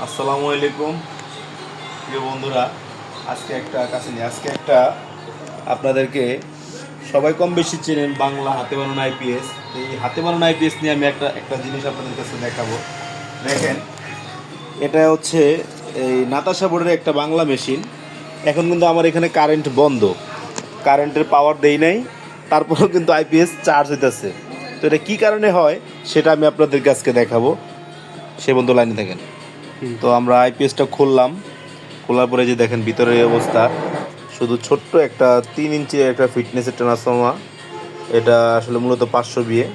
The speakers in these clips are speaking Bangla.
আসসালামু আলাইকুম প্রিয় বন্ধুরা। আজকে একটা আপনাদেরকে সবাই কম বেশি চেনেন, বাংলা হাতে বানানো আইপিএস। এই হাতে বানানো আইপিএস নিয়ে আমি একটা জিনিস আপনাদের কাছে দেখাবো। দেখেন, এটা হচ্ছে এই নাতাশা বোর্ডের একটা বাংলা মেশিন। এখন কিন্তু আমার এখানে কারেন্ট বন্ধ, কারেন্টের পাওয়ার দেই নাই, তারপরেও কিন্তু আইপিএস চার্জ হইতেছে। তো এটা কী কারণে হয় সেটা আমি আপনাদেরকে আজকে দেখাবো। সে বন্ধু লাইনে থাকেন। তো আমরা আইপিএসটা খুললাম, খোলার পরে যে দেখেন ভিতরের এই অবস্থা, শুধু ছোট্ট একটা 3 ইঞ্চির একটা ফিটনেসের ট্রান্সফর্মার। এটা আসলে মূলত 500 বিয়ে,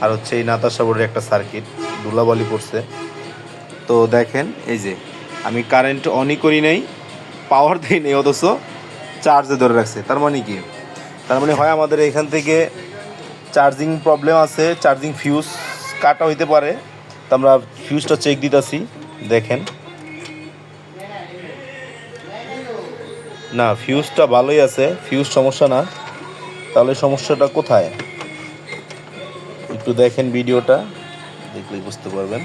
আর হচ্ছে এই নাতাশা বোর্ডের একটা সার্কিট ধুলাবালি পড়ছে। তো দেখেন, এই যে আমি কারেন্ট অনই করি নাই, পাওয়ার দিই নেই, অথচ চার্জে ধরে রাখছে। তার মানে কি? তার মানে হয় আমাদের এখান থেকে চার্জিং প্রবলেম আছে, চার্জিং ফিউজ কাটা হইতে পারে। তো আমরা ফিউজটা চেক দিতেছি। দেখেন, না, ফিউজটা ভালোই আছে, ফিউজ সমস্যা না। তাহলে সমস্যাটা কোথায়? একটু দেখেন, ভিডিওটা দেখলেই বুঝতে পারবেন।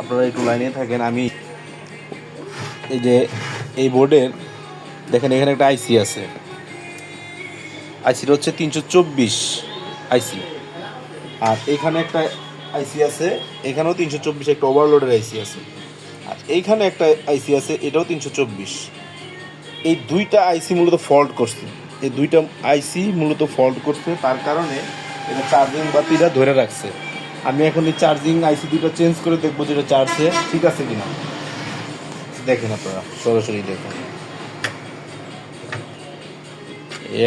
আপনারা একটু লাইনে থাকেন। আমি এই যে এই বোর্ডের দেখেন, এখানে একটা আইসি আছে। আইসিটা হচ্ছে 324 আইসি, আর এখানে একটা আইসি আছে, এখানেও 324 একটা ওভারলোডের আইসি আছে, আর এইখানে একটা আইসি আছে, এটাও 324। এই দুইটা আইসি মূলত ফল্ট করছে, তার কারণে এটা চার্জিং বাতিটা ধরে রাখছে। আমি এখন এই চার্জিং আইসি দুটো চেঞ্জ করে দেখবো যেটা চার্জে ঠিক আছে কিনা। দেখেন, আপনারা সরাসরি দেখেন,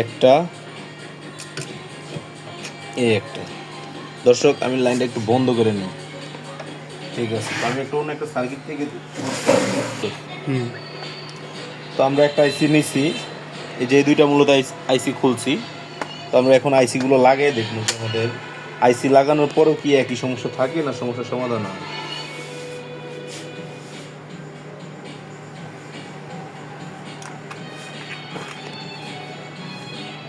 একটা দর্শক, আমি লাইনটা একটু বন্ধ করে নিই। ঠিক আছে, আমি একটু অন্য একটা সার্কিট থেকে তো আমরা একটা আইসি নিছি, এই যে দুইটা মূলত আইসি খুলছি। তো আমরা এখন আইসিগুলো লাগিয়ে দেখবো যে আমাদের আইসি লাগানোর পরেও কি একই সমস্যা থাকে না সমস্যার সমাধান হয়।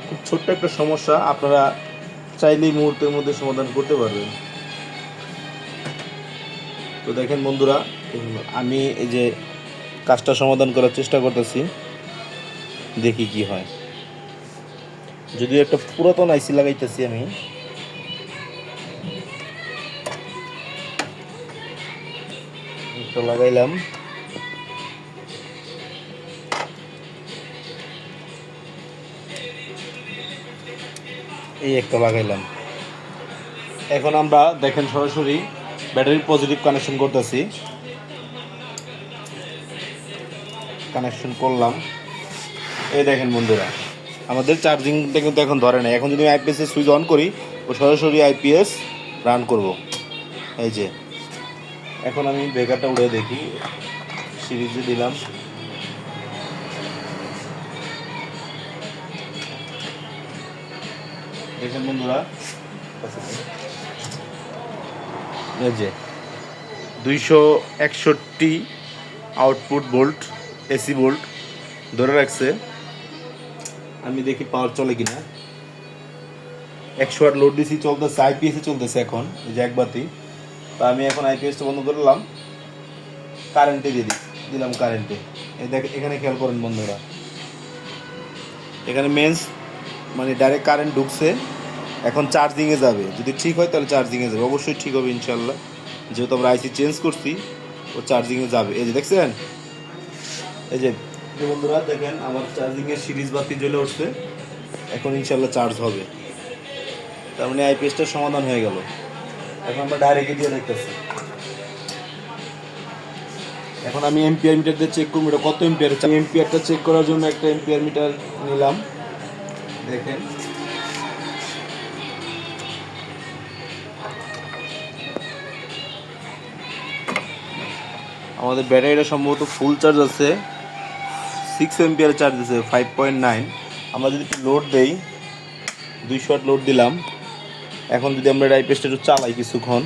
খুব ছোট্ট একটা সমস্যা, আপনারা চাইলেই মুহূর্তের মধ্যে সমাধান করতে পারবেন। তো দেখেন বন্ধুরা, আমি এই যে কাজটা সমাধান করার চেষ্টা করতেছি, দেখি কি হয়। যদিও একটা পুরাতন আইসি লাগাইতেছি আমি। একটা লাগাইলাম, এই একটা লাগাইলাম। এখন আমরা দেখেন সরাসরি ব্যাটারির পজিটিভ কানেকশন করতেছি। কানেকশন করলাম, এই দেখেন বন্ধুরা, আমাদের চার্জিংটা কিন্তু এখন ধরে না। এখন যদি আইপিএস এর সুইচ অন করি, ও সরাসরি আইপিএস রান করব। এই যে এখন আমি ব্রেকারটা উড়ে দেখি, সিরিজে দিলাম, দেখেন বন্ধুরা, এই যে 261 আউটপুট ভোল্ট, এসি ভোল্ট ধরে রাখছে। আমি দেখি পাওয়ার চলে কিনা। 100 ওয়াট লোড দিছি, চলতেছে, আইপিএসে চলতেছে এখন, এই যে এক বাতি। তো আমি এখন আইপিএসটা বন্ধ করলাম, কারেন্টে দিয়ে দিলাম কারেন্টে। এই দেখ, এখানে খেয়াল করেন বন্ধুরা, এখানে মেন্স মানে ডাইরেক্ট কারেন্ট ঢুকছে। এখন চার্জিংয়ে যাবে, যদি ঠিক হয় তাহলে চার্জিংয়ে যাবে, অবশ্যই ঠিক হবে ইনশাল্লাহ, যেহেতু আমরা আইসি চেঞ্জ করছি, ও চার্জিংয়ে যাবে। এই যে দেখছেন, এই যে বন্ধুরা দেখেন, আমার চার্জিংয়ের সিরিজ বাতি জ্বলে উঠছে। এখন ইনশাল্লাহ চার্জ হবে, তার মানে আইপিএসটার সমাধান হয়ে গেল। এখন আমরা ডাইরেক্টে দিয়ে দেখতেছি। এখন আমি এম্পিয়ার মিটার দিয়ে চেক করবো এটা কত এম্পিয়ার। এম্পিয়ারটা চেক করার জন্য একটা এম্পিয়ার মিটার নিলাম। দেখেন, আমাদের ব্যাটারিটা সম্ভবত ফুল চার্জ আছে, 6 এম্পিয়ার চার্জ আছে, 5.9। আমরা যদি একটু লোড দেই, 200 ওয়াট লোড দিলাম। এখন যদি আমরা আইপিএসটা একটু চালাই কিছুক্ষণ,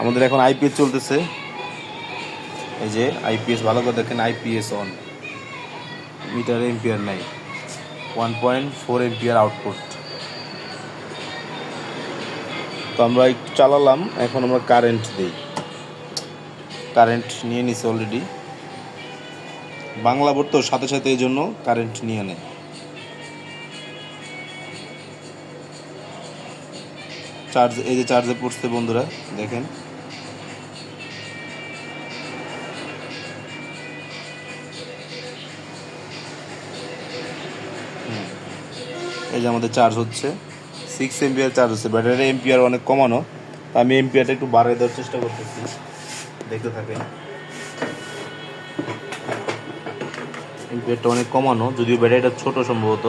আমাদের এখন আইপিএস চলতেছে। এই যে আইপিএস, ভালো করে দেখেন, আইপিএস অন, মিটার এম্পিয়ার নাই, 1.4 এম্পিয়ার আউটপুট। তো আমরা একটু চালালাম, এখন আমরা কারেন্ট দিই। কারেন্ট নিয়ে নিছে অলরেডি। বাংলা বোর্ড তো সাথে সাথে এই জন্য কারেন্ট নিয়ে নেয়। চার্জ, এই যে চার্জে পড়ছে বন্ধুরা, দেখেন। এই যে আমাদের চার্জ হচ্ছে, 6 এম্পিয়ার চার্জ হচ্ছে। ব্যাটারির এম্পিয়ার অনেক কমানো, আমি এম্পিয়ারটা একটু বাড়িয়ে দেওয়ার চেষ্টা করতেছি, দেখতে থাকেন। এম্পিয়ারটা অনেক কমানো, যদিও ব্যাটারিটা ছোট সম্ভবত।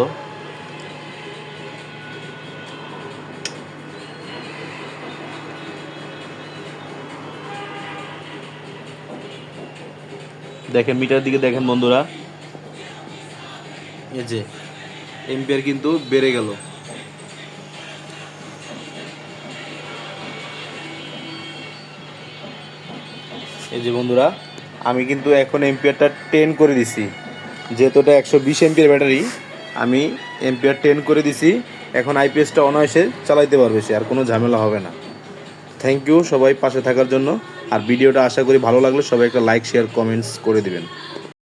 দেখেন মিটার দিকে দেখেন বন্ধুরা, এই যে এম্পিয়ার কিন্তু বেড়ে গেল। এই যে বন্ধুরা, আমি কিন্তু এখন এম্পিয়ারটা 10 করে দিছি, যেহেতু এটা 120 এম্পিয়ার ব্যাটারি, আমি এম্পিয়ার 10 করে দিছি। এখন আইপিএসটা অনায়াসে চালাইতে পারবে সে, আর কোনো ঝামেলা হবে না। থ্যাংক ইউ সবাই পাশে থাকার জন্য। আর ভিডিওটা আশা করি ভালো লাগলে সবাই একটা লাইক, শেয়ার, কমেন্টস করে দিবেন।